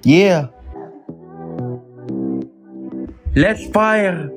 Yeah. Let's fire.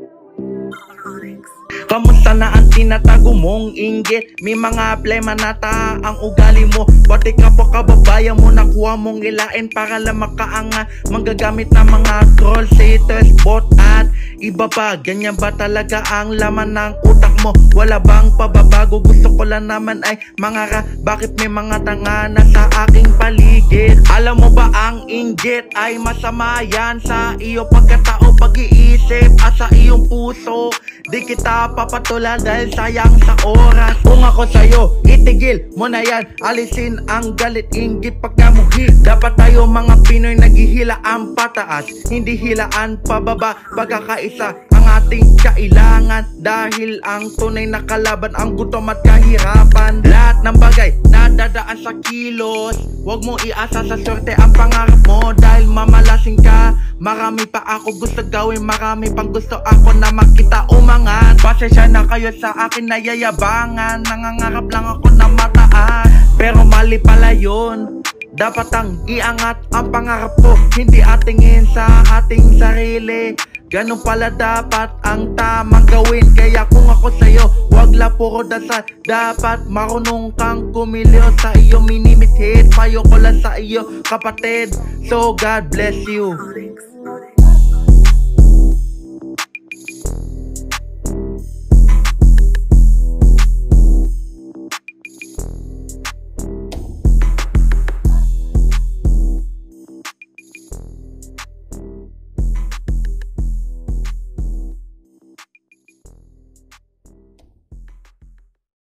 Kamusta na ang tinatago mong inggit? May mga plema nata ang ugali mo. Pati ka po kababayan mo, nakuha mong ilain para lang makaanga. Manggagamit ng mga troll, haters, bot at iba pa. Ganyan ba talaga ang laman ng utak mo? Wala bang pababago? Gusto ko lang naman ay mangara. Bakit may mga tanga na sa aking paligid? Alam mo ba ang inggit ay masama yan sa iyo pagkatao, pag-iisip at sa iyong puso. Di kita papatulan dahil sayang sa oras. Kung ako sa'yo, itigil mo na yan. Alisin ang galit, inggit, pagkamuhi. Dapat tayo mga Pinoy naghihilaan pataas, hindi hilaan pababa. Pagkakaisa ang ating kailangan, dahil ang tunay na kalaban ang gutom at kahirapan. Lahat ng bagay nadadaan sa kilos. Huwag mo iasa sa swerte ang pangarap mo, dahil mamalasing ka. Marami pa ako gusto gawin, marami pang gusto ako na makita umangat. Pasensya na kayo sa akin na yayabangan, nangangarap lang ako na mataas, pero mali pala yun. Dapat ang iangat ang pangarap ko, hindi atingin sa ating sarili. Ganun pala dapat ang tamang gawin. Kaya kung ako sa'yo, wag la puro dasal. Dapat marunong kang kumiliw sa iyo minimit hit. Payo ko lang sa iyo kapatid, so God bless you.